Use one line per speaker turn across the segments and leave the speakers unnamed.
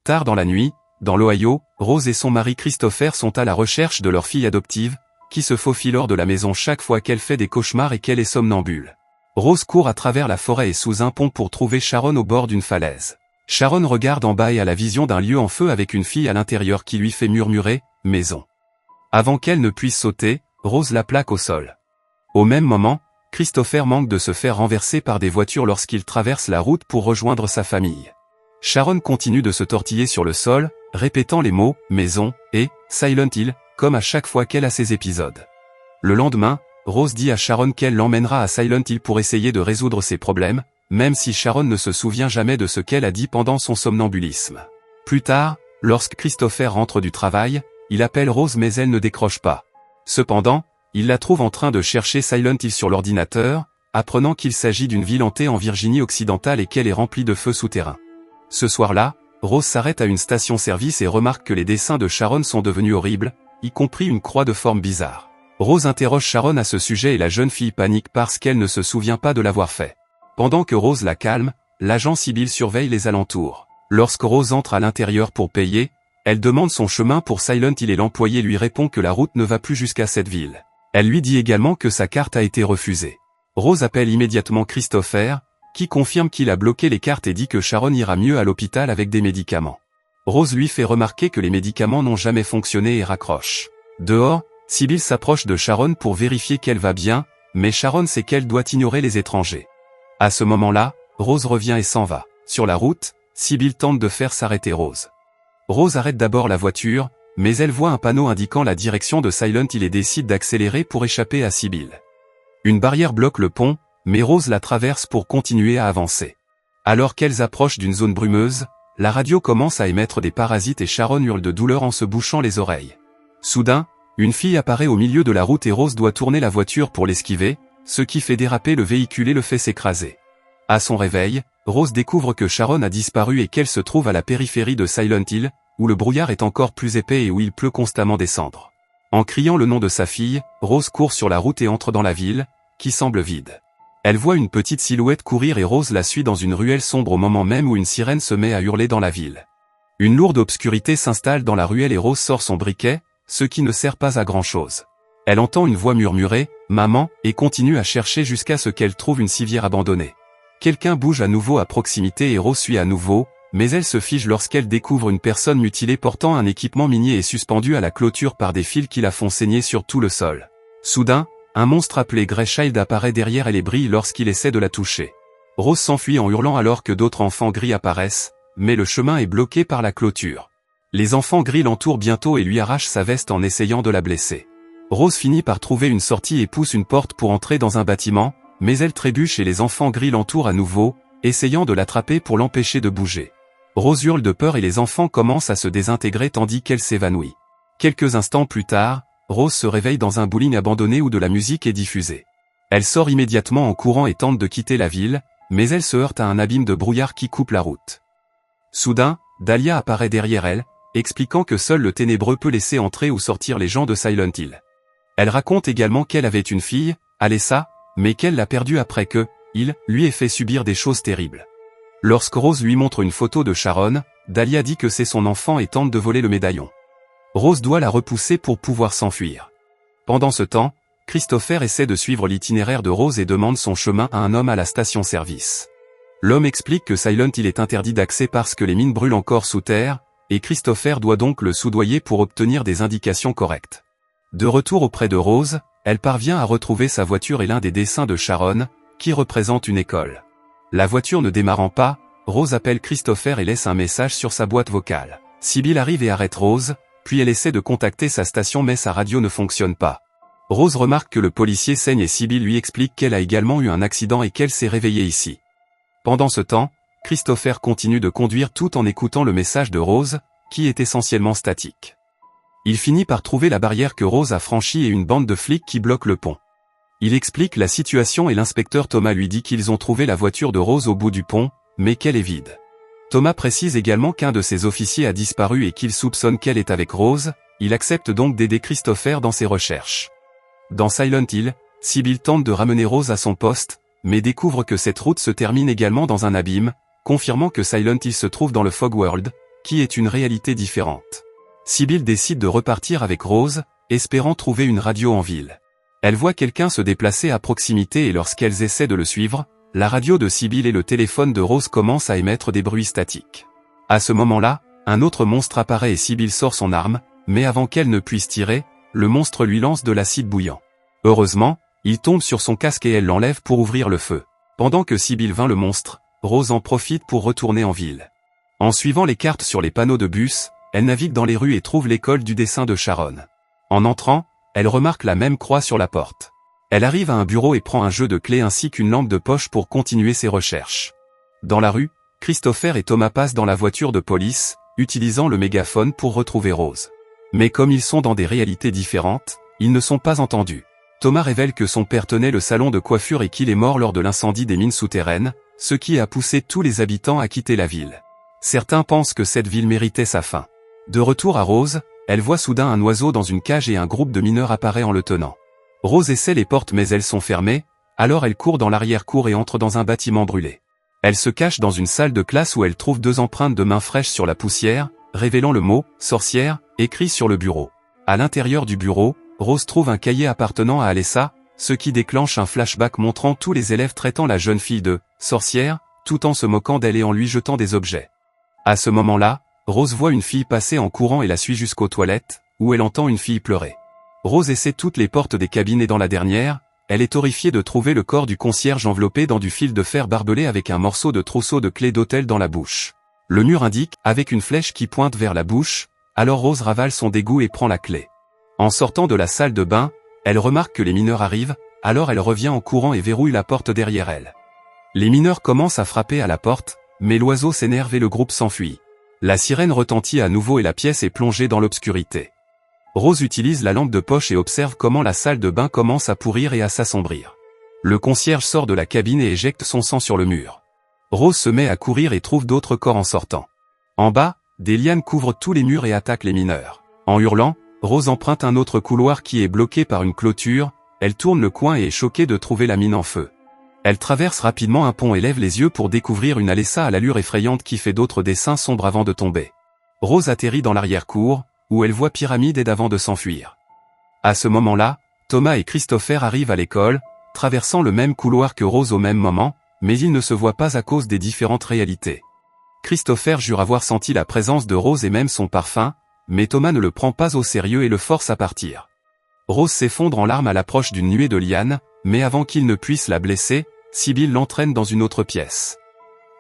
Tard dans la nuit, dans l'Ohio, Rose et son mari Christopher sont à la recherche de leur fille adoptive, qui se faufile hors de la maison chaque fois qu'elle fait des cauchemars et qu'elle est somnambule. Rose court à travers la forêt et sous un pont pour trouver Sharon au bord d'une falaise. Sharon regarde en bas et a la vision d'un lieu en feu avec une fille à l'intérieur qui lui fait murmurer « maison ». Avant qu'elle ne puisse sauter, Rose la plaque au sol. Au même moment, Christopher manque de se faire renverser par des voitures lorsqu'il traverse la route pour rejoindre sa famille. Sharon continue de se tortiller sur le sol, répétant les mots « maison » et « Silent Hill » comme à chaque fois qu'elle a ses épisodes. Le lendemain, Rose dit à Sharon qu'elle l'emmènera à Silent Hill pour essayer de résoudre ses problèmes, même si Sharon ne se souvient jamais de ce qu'elle a dit pendant son somnambulisme. Plus tard, lorsque Christopher rentre du travail, il appelle Rose mais elle ne décroche pas. Cependant, il la trouve en train de chercher Silent Hill sur l'ordinateur, apprenant qu'il s'agit d'une ville hantée en Virginie occidentale et qu'elle est remplie de feux souterrains. Ce soir-là, Rose s'arrête à une station-service et remarque que les dessins de Sharon sont devenus horribles, y compris une croix de forme bizarre. Rose interroge Sharon à ce sujet et la jeune fille panique parce qu'elle ne se souvient pas de l'avoir fait. Pendant que Rose la calme, l'agent Sybil surveille les alentours. Lorsque Rose entre à l'intérieur pour payer, elle demande son chemin pour Silent Hill et l'employé lui répond que la route ne va plus jusqu'à cette ville. Elle lui dit également que sa carte a été refusée. Rose appelle immédiatement Christopher, qui confirme qu'il a bloqué les cartes et dit que Sharon ira mieux à l'hôpital avec des médicaments. Rose lui fait remarquer que les médicaments n'ont jamais fonctionné et raccroche. Dehors, Sybil s'approche de Sharon pour vérifier qu'elle va bien, mais Sharon sait qu'elle doit ignorer les étrangers. À ce moment-là, Rose revient et s'en va. Sur la route, Sybil tente de faire s'arrêter Rose. Rose arrête d'abord la voiture, mais elle voit un panneau indiquant la direction de Silent Hill et décide d'accélérer pour échapper à Sybil. Une barrière bloque le pont, mais Rose la traverse pour continuer à avancer. Alors qu'elles approchent d'une zone brumeuse, la radio commence à émettre des parasites et Sharon hurle de douleur en se bouchant les oreilles. Soudain, une fille apparaît au milieu de la route et Rose doit tourner la voiture pour l'esquiver, ce qui fait déraper le véhicule et le fait s'écraser. À son réveil, Rose découvre que Sharon a disparu et qu'elle se trouve à la périphérie de Silent Hill, où le brouillard est encore plus épais et où il pleut constamment des cendres. En criant le nom de sa fille, Rose court sur la route et entre dans la ville, qui semble vide. Elle voit une petite silhouette courir et Rose la suit dans une ruelle sombre au moment même où une sirène se met à hurler dans la ville. Une lourde obscurité s'installe dans la ruelle et Rose sort son briquet, ce qui ne sert pas à grand-chose. Elle entend une voix murmurer « Maman » et continue à chercher jusqu'à ce qu'elle trouve une civière abandonnée. Quelqu'un bouge à nouveau à proximité et Rose suit à nouveau, mais elle se fige lorsqu'elle découvre une personne mutilée portant un équipement minier et suspendue à la clôture par des fils qui la font saigner sur tout le sol. Soudain, un monstre appelé Greychild apparaît derrière elle et brille lorsqu'il essaie de la toucher. Rose s'enfuit en hurlant alors que d'autres enfants gris apparaissent, mais le chemin est bloqué par la clôture. Les enfants gris l'entourent bientôt et lui arrachent sa veste en essayant de la blesser. Rose finit par trouver une sortie et pousse une porte pour entrer dans un bâtiment, mais elle trébuche et les enfants gris l'entourent à nouveau, essayant de l'attraper pour l'empêcher de bouger. Rose hurle de peur et les enfants commencent à se désintégrer tandis qu'elle s'évanouit. Quelques instants plus tard, Rose se réveille dans un bowling abandonné où de la musique est diffusée. Elle sort immédiatement en courant et tente de quitter la ville, mais elle se heurte à un abîme de brouillard qui coupe la route. Soudain, Dahlia apparaît derrière elle, expliquant que seul le ténébreux peut laisser entrer ou sortir les gens de Silent Hill. Elle raconte également qu'elle avait une fille, Alessa, mais qu'elle l'a perdue après que, il, lui ait fait subir des choses terribles. Lorsque Rose lui montre une photo de Sharon, Dahlia dit que c'est son enfant et tente de voler le médaillon. Rose doit la repousser pour pouvoir s'enfuir. Pendant ce temps, Christopher essaie de suivre l'itinéraire de Rose et demande son chemin à un homme à la station-service. L'homme explique que Silent Hill est interdit d'accès parce que les mines brûlent encore sous terre, et Christopher doit donc le soudoyer pour obtenir des indications correctes. De retour auprès de Rose, elle parvient à retrouver sa voiture et l'un des dessins de Sharon, qui représente une école. La voiture ne démarrant pas, Rose appelle Christopher et laisse un message sur sa boîte vocale. Sybil arrive et arrête Rose, puis elle essaie de contacter sa station mais sa radio ne fonctionne pas. Rose remarque que le policier saigne et Sybil lui explique qu'elle a également eu un accident et qu'elle s'est réveillée ici. Pendant ce temps, Christopher continue de conduire tout en écoutant le message de Rose, qui est essentiellement statique. Il finit par trouver la barrière que Rose a franchie et une bande de flics qui bloque le pont. Il explique la situation et l'inspecteur Thomas lui dit qu'ils ont trouvé la voiture de Rose au bout du pont, mais qu'elle est vide. Thomas précise également qu'un de ses officiers a disparu et qu'il soupçonne qu'elle est avec Rose, il accepte donc d'aider Christopher dans ses recherches. Dans Silent Hill, Sybil tente de ramener Rose à son poste, mais découvre que cette route se termine également dans un abîme, confirmant que Silent Hill se trouve dans le Fog World, qui est une réalité différente. Sibylle décide de repartir avec Rose, espérant trouver une radio en ville. Elle voit quelqu'un se déplacer à proximité et lorsqu'elles essaient de le suivre, la radio de Sibylle et le téléphone de Rose commencent à émettre des bruits statiques. À ce moment-là, un autre monstre apparaît et Sibylle sort son arme, mais avant qu'elle ne puisse tirer, le monstre lui lance de l'acide bouillant. Heureusement, il tombe sur son casque et elle l'enlève pour ouvrir le feu. Pendant que Sibylle vainc le monstre, Rose en profite pour retourner en ville. En suivant les cartes sur les panneaux de bus, elle navigue dans les rues et trouve l'école du dessin de Sharon. En entrant, elle remarque la même croix sur la porte. Elle arrive à un bureau et prend un jeu de clés ainsi qu'une lampe de poche pour continuer ses recherches. Dans la rue, Christopher et Thomas passent dans la voiture de police, utilisant le mégaphone pour retrouver Rose. Mais comme ils sont dans des réalités différentes, ils ne sont pas entendus. Thomas révèle que son père tenait le salon de coiffure et qu'il est mort lors de l'incendie des mines souterraines, ce qui a poussé tous les habitants à quitter la ville. Certains pensent que cette ville méritait sa fin. De retour à Rose, elle voit soudain un oiseau dans une cage et un groupe de mineurs apparaît en le tenant. Rose essaie les portes mais elles sont fermées, alors elle court dans l'arrière-cour et entre dans un bâtiment brûlé. Elle se cache dans une salle de classe où elle trouve 2 empreintes de mains fraîches sur la poussière, révélant le mot « sorcière » écrit sur le bureau. À l'intérieur du bureau, Rose trouve un cahier appartenant à Alessa, ce qui déclenche un flashback montrant tous les élèves traitant la jeune fille de « sorcière », tout en se moquant d'elle et en lui jetant des objets. À ce moment-là, Rose voit une fille passer en courant et la suit jusqu'aux toilettes, où elle entend une fille pleurer. Rose essaie toutes les portes des cabines et dans la dernière, elle est horrifiée de trouver le corps du concierge enveloppé dans du fil de fer barbelé avec un morceau de trousseau de clés d'hôtel dans la bouche. Le mur indique, avec une flèche qui pointe vers la bouche, alors Rose ravale son dégoût et prend la clé. En sortant de la salle de bain, elle remarque que les mineurs arrivent, alors elle revient en courant et verrouille la porte derrière elle. Les mineurs commencent à frapper à la porte, mais l'oiseau s'énerve et le groupe s'enfuit. La sirène retentit à nouveau et la pièce est plongée dans l'obscurité. Rose utilise la lampe de poche et observe comment la salle de bain commence à pourrir et à s'assombrir. Le concierge sort de la cabine et éjecte son sang sur le mur. Rose se met à courir et trouve d'autres corps en sortant. En bas, des lianes couvrent tous les murs et attaquent les mineurs. En hurlant, Rose emprunte un autre couloir qui est bloqué par une clôture, elle tourne le coin et est choquée de trouver la mine en feu. Elle traverse rapidement un pont et lève les yeux pour découvrir une Alessa à l'allure effrayante qui fait d'autres dessins sombres avant de tomber. Rose atterrit dans l'arrière-cour, où elle voit Pyramide aide avant de s'enfuir. À ce moment-là, Thomas et Christopher arrivent à l'école, traversant le même couloir que Rose au même moment, mais ils ne se voient pas à cause des différentes réalités. Christopher jure avoir senti la présence de Rose et même son parfum, mais Thomas ne le prend pas au sérieux et le force à partir. Rose s'effondre en larmes à l'approche d'une nuée de lianes, mais avant qu'il ne puisse la blesser, Sibylle l'entraîne dans une autre pièce.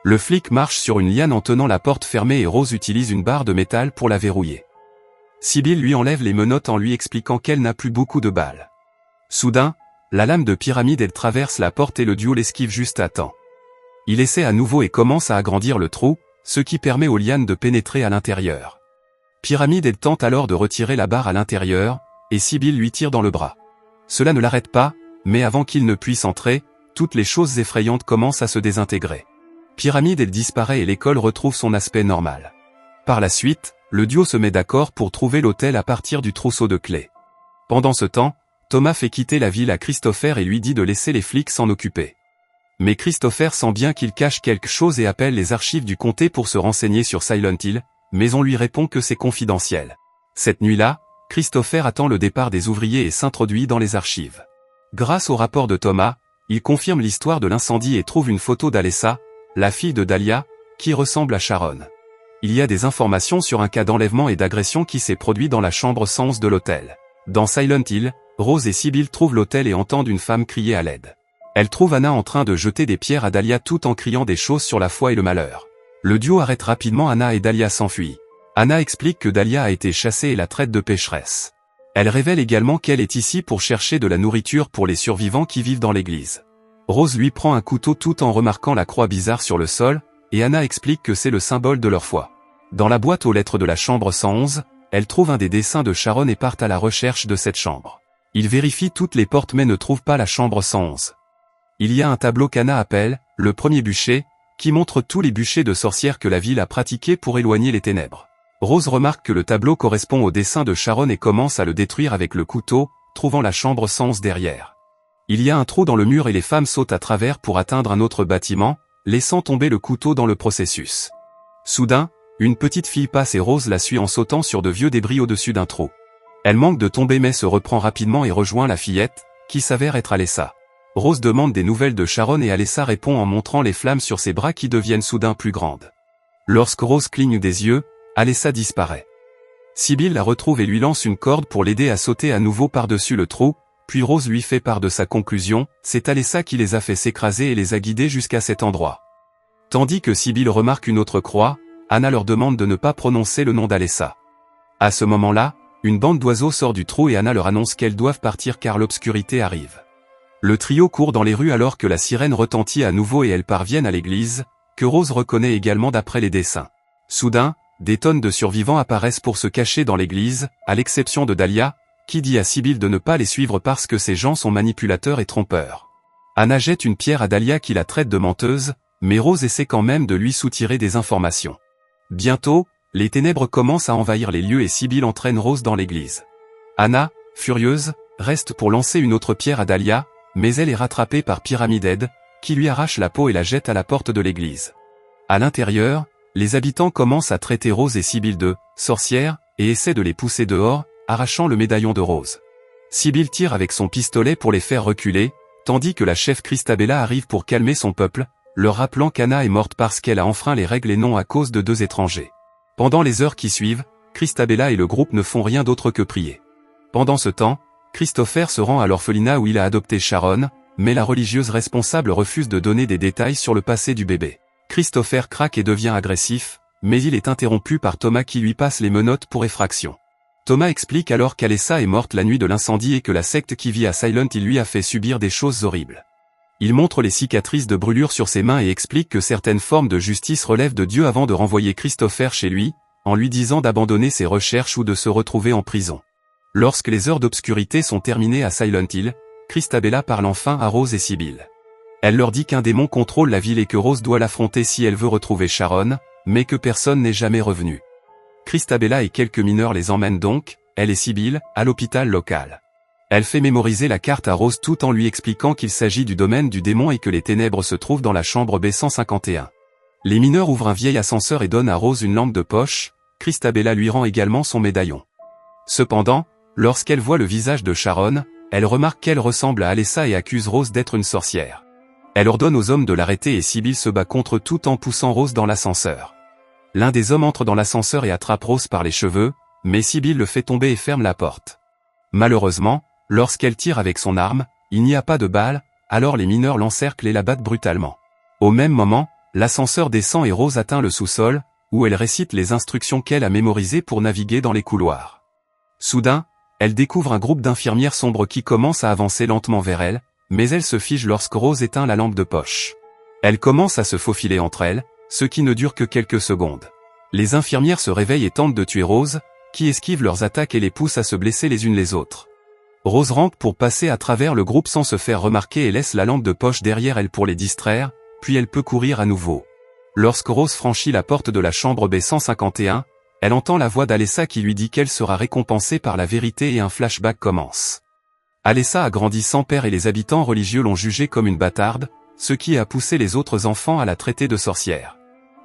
Le flic marche sur une liane en tenant la porte fermée et Rose utilise une barre de métal pour la verrouiller. Sibylle lui enlève les menottes en lui expliquant qu'elle n'a plus beaucoup de balles. Soudain, la lame de Pyramide elle traverse la porte et le duo l'esquive juste à temps. Il essaie à nouveau et commence à agrandir le trou, ce qui permet aux lianes de pénétrer à l'intérieur. Pyramide elle tente alors de retirer la barre à l'intérieur, et Sibylle lui tire dans le bras. Cela ne l'arrête pas, mais avant qu'il ne puisse entrer, toutes les choses effrayantes commencent à se désintégrer. Pyramide elle disparaît et l'école retrouve son aspect normal. Par la suite, le duo se met d'accord pour trouver l'hôtel à partir du trousseau de clés. Pendant ce temps, Thomas fait quitter la ville à Christopher et lui dit de laisser les flics s'en occuper. Mais Christopher sent bien qu'il cache quelque chose et appelle les archives du comté pour se renseigner sur Silent Hill, mais on lui répond que c'est confidentiel. Cette nuit-là, Christopher attend le départ des ouvriers et s'introduit dans les archives. Grâce au rapport de Thomas, il confirme l'histoire de l'incendie et trouve une photo d'Alessa, la fille de Dahlia, qui ressemble à Sharon. Il y a des informations sur un cas d'enlèvement et d'agression qui s'est produit dans la chambre 111 de l'hôtel. Dans Silent Hill, Rose et Sibylle trouvent l'hôtel et entendent une femme crier à l'aide. Elle trouve Anna en train de jeter des pierres à Dahlia tout en criant des choses sur la foi et le malheur. Le duo arrête rapidement Anna et Dahlia s'enfuit. Anna explique que Dahlia a été chassée et la traite de pécheresse. Elle révèle également qu'elle est ici pour chercher de la nourriture pour les survivants qui vivent dans l'église. Rose lui prend un couteau tout en remarquant la croix bizarre sur le sol, et Anna explique que c'est le symbole de leur foi. Dans la boîte aux lettres de la chambre 111, elle trouve un des dessins de Sharon et part à la recherche de cette chambre. Il vérifie toutes les portes mais ne trouve pas la chambre 111. Il y a un tableau qu'Anna appelle « Le premier bûcher », qui montre tous les bûchers de sorcières que la ville a pratiqués pour éloigner les ténèbres. Rose remarque que le tableau correspond au dessin de Sharon et commence à le détruire avec le couteau, trouvant la chambre 111 derrière. Il y a un trou dans le mur et les femmes sautent à travers pour atteindre un autre bâtiment, laissant tomber le couteau dans le processus. Soudain, Une petite fille passe et Rose la suit en sautant sur de vieux débris au-dessus d'un trou. Elle manque de tomber mais se reprend rapidement et rejoint la fillette, qui s'avère être Alessa. Rose demande des nouvelles de Sharon et Alessa répond en montrant les flammes sur ses bras qui deviennent soudain plus grandes. Lorsque Rose cligne des yeux, Alessa disparaît. Sybil la retrouve et lui lance une corde pour l'aider à sauter à nouveau par-dessus le trou, puis Rose lui fait part de sa conclusion, c'est Alessa qui les a fait s'écraser et les a guidés jusqu'à cet endroit. Tandis que Sybil remarque une autre croix, Anna leur demande de ne pas prononcer le nom d'Alessa. À ce moment-là, une bande d'oiseaux sort du trou et Anna leur annonce qu'elles doivent partir car l'obscurité arrive. Le trio court dans les rues alors que la sirène retentit à nouveau et elles parviennent à l'église, que Rose reconnaît également d'après les dessins. Soudain, des tonnes de survivants apparaissent pour se cacher dans l'église, à l'exception de Dahlia, qui dit à Sybil de ne pas les suivre parce que ces gens sont manipulateurs et trompeurs. Anna jette une pierre à Dahlia qui la traite de menteuse, mais Rose essaie quand même de lui soutirer des informations. Bientôt, les ténèbres commencent à envahir les lieux et Sybil entraîne Rose dans l'église. Anna, furieuse, reste pour lancer une autre pierre à Dahlia, mais elle est rattrapée par Pyramid Head, qui lui arrache la peau et la jette à la porte de l'église. À l'intérieur, les habitants commencent à traiter Rose et Sybil de sorcières et essaient de les pousser dehors, arrachant le médaillon de Rose. Sybil tire avec son pistolet pour les faire reculer, tandis que la chef Christabella arrive pour calmer son peuple, leur rappelant qu'Anna est morte parce qu'elle a enfreint les règles et non à cause de 2 étrangers. Pendant les heures qui suivent, Christabella et le groupe ne font rien d'autre que prier. Pendant ce temps, Christopher se rend à l'orphelinat où il a adopté Sharon, mais la religieuse responsable refuse de donner des détails sur le passé du bébé. Christopher craque et devient agressif, mais il est interrompu par Thomas qui lui passe les menottes pour effraction. Thomas explique alors qu'Alessa est morte la nuit de l'incendie et que la secte qui vit à Silent Hill lui a fait subir des choses horribles. Il montre les cicatrices de brûlure sur ses mains et explique que certaines formes de justice relèvent de Dieu avant de renvoyer Christopher chez lui, en lui disant d'abandonner ses recherches ou de se retrouver en prison. Lorsque les heures d'obscurité sont terminées à Silent Hill, Christabella parle enfin à Rose et Sybil. Elle leur dit qu'un démon contrôle la ville et que Rose doit l'affronter si elle veut retrouver Sharon, mais que personne n'est jamais revenu. Christabella et quelques mineurs les emmènent donc, elle et Sybil, à l'hôpital local. Elle fait mémoriser la carte à Rose tout en lui expliquant qu'il s'agit du domaine du démon et que les ténèbres se trouvent dans la chambre B151. Les mineurs ouvrent un vieil ascenseur et donnent à Rose une lampe de poche, Christabella lui rend également son médaillon. Cependant, lorsqu'elle voit le visage de Sharon, elle remarque qu'elle ressemble à Alessa et accuse Rose d'être une sorcière. Elle ordonne aux hommes de l'arrêter et Sybil se bat contre tout en poussant Rose dans l'ascenseur. L'un des hommes entre dans l'ascenseur et attrape Rose par les cheveux, mais Sybil le fait tomber et ferme la porte. Malheureusement, lorsqu'elle tire avec son arme, il n'y a pas de balles, alors les mineurs l'encerclent et la battent brutalement. Au même moment, l'ascenseur descend et Rose atteint le sous-sol, où elle récite les instructions qu'elle a mémorisées pour naviguer dans les couloirs. Soudain, elle découvre un groupe d'infirmières sombres qui commencent à avancer lentement vers elle, mais elle se fige lorsque Rose éteint la lampe de poche. Elle commence à se faufiler entre elles, ce qui ne dure que quelques secondes. Les infirmières se réveillent et tentent de tuer Rose, qui esquive leurs attaques et les pousse à se blesser les unes les autres. Rose rampe pour passer à travers le groupe sans se faire remarquer et laisse la lampe de poche derrière elle pour les distraire, puis elle peut courir à nouveau. Lorsque Rose franchit la porte de la chambre B151, elle entend la voix d'Alessa qui lui dit qu'elle sera récompensée par la vérité et un flashback commence. Alessa a grandi sans père et les habitants religieux l'ont jugée comme une bâtarde, ce qui a poussé les autres enfants à la traiter de sorcière.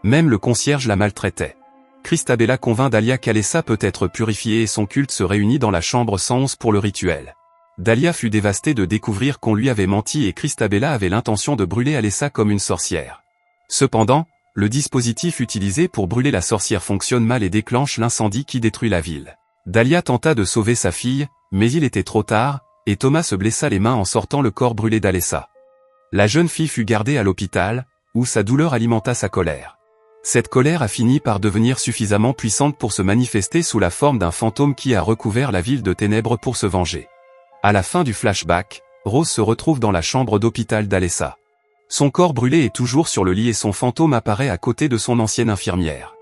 Même le concierge la maltraitait. Christabella convainc Dahlia qu'Alessa peut être purifiée et son culte se réunit dans la chambre 111 pour le rituel. Dahlia fut dévastée de découvrir qu'on lui avait menti et Christabella avait l'intention de brûler Alessa comme une sorcière. Cependant, le dispositif utilisé pour brûler la sorcière fonctionne mal et déclenche l'incendie qui détruit la ville. Dahlia tenta de sauver sa fille, mais il était trop tard, et Thomas se blessa les mains en sortant le corps brûlé d'Alessa. La jeune fille fut gardée à l'hôpital, où sa douleur alimenta sa colère. Cette colère a fini par devenir suffisamment puissante pour se manifester sous la forme d'un fantôme qui a recouvert la ville de ténèbres pour se venger. À la fin du flashback, Rose se retrouve dans la chambre d'hôpital d'Alessa. Son corps brûlé est toujours sur le lit et son fantôme apparaît à côté de son ancienne infirmière.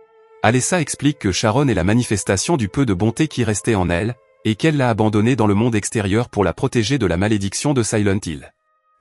Alessa explique que Sharon est la manifestation du peu de bonté qui restait en elle, et qu'elle l'a abandonnée dans le monde extérieur pour la protéger de la malédiction de Silent Hill.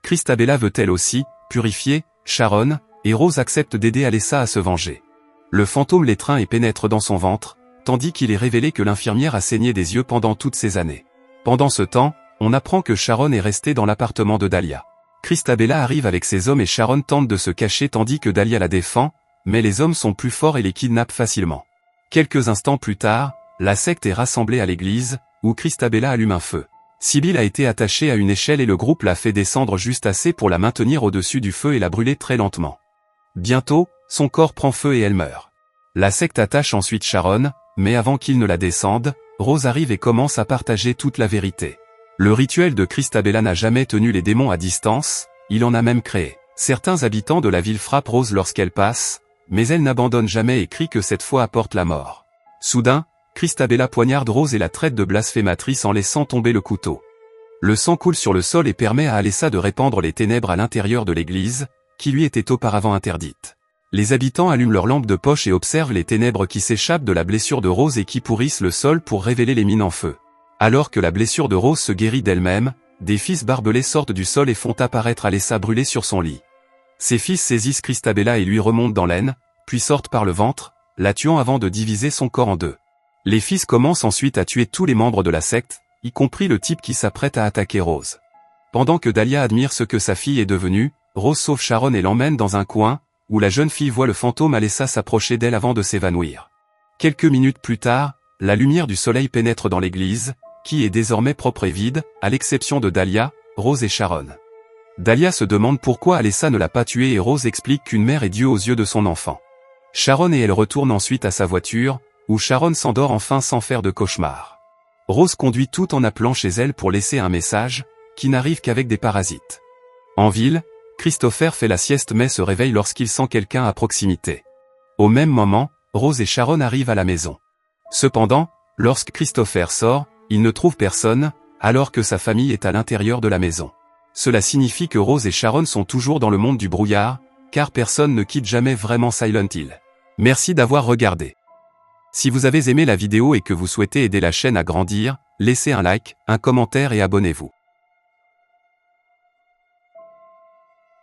Christabella veut elle aussi purifier Sharon, et Rose accepte d'aider Alessa à se venger. Le fantôme l'étreint et pénètre dans son ventre, tandis qu'il est révélé que l'infirmière a saigné des yeux pendant toutes ces années. Pendant ce temps, on apprend que Sharon est restée dans l'appartement de Dahlia. Christabella arrive avec ses hommes et Sharon tente de se cacher tandis que Dahlia la défend, mais les hommes sont plus forts et les kidnappent facilement. Quelques instants plus tard, la secte est rassemblée à l'église, où Christabella allume un feu. Sibyl a été attachée à une échelle et le groupe la fait descendre juste assez pour la maintenir au-dessus du feu et la brûler très lentement. Bientôt, son corps prend feu et elle meurt. La secte attache ensuite Sharon, mais avant qu'il ne la descende, Rose arrive et commence à partager toute la vérité. Le rituel de Christabella n'a jamais tenu les démons à distance, il en a même créé. Certains habitants de la ville frappent Rose lorsqu'elle passe, mais elle n'abandonne jamais et crie que cette fois apporte la mort. Soudain, Christabella poignarde Rose et la traite de blasphématrice en laissant tomber le couteau. Le sang coule sur le sol et permet à Alessa de répandre les ténèbres à l'intérieur de l'église, qui lui était auparavant interdite. Les habitants allument leurs lampes de poche et observent les ténèbres qui s'échappent de la blessure de Rose et qui pourrissent le sol pour révéler les mines en feu. Alors que la blessure de Rose se guérit d'elle-même, des fils barbelés sortent du sol et font apparaître Alessa brûlée sur son lit. Ses fils saisissent Christabella et lui remontent dans l'aine, puis sortent par le ventre, la tuant avant de diviser son corps en deux. Les fils commencent ensuite à tuer tous les membres de la secte, y compris le type qui s'apprête à attaquer Rose. Pendant que Dahlia admire ce que sa fille est devenue, Rose sauve Sharon et l'emmène dans un coin, où la jeune fille voit le fantôme Alessa s'approcher d'elle avant de s'évanouir. Quelques minutes plus tard, la lumière du soleil pénètre dans l'église, qui est désormais propre et vide, à l'exception de Dahlia, Rose et Sharon. Dahlia se demande pourquoi Alessa ne l'a pas tuée et Rose explique qu'une mère est Dieu aux yeux de son enfant. Sharon et elle retournent ensuite à sa voiture, où Sharon s'endort enfin sans faire de cauchemar. Rose conduit tout en appelant chez elle pour laisser un message, qui n'arrive qu'avec des parasites. En ville, Christopher fait la sieste mais se réveille lorsqu'il sent quelqu'un à proximité. Au même moment, Rose et Sharon arrivent à la maison. Cependant, lorsque Christopher sort, il ne trouve personne, alors que sa famille est à l'intérieur de la maison. Cela signifie que Rose et Sharon sont toujours dans le monde du brouillard, car personne ne quitte jamais vraiment Silent Hill. Merci d'avoir regardé. Si vous avez aimé la vidéo et que vous souhaitez aider la chaîne à grandir, laissez un like, un commentaire et abonnez-vous.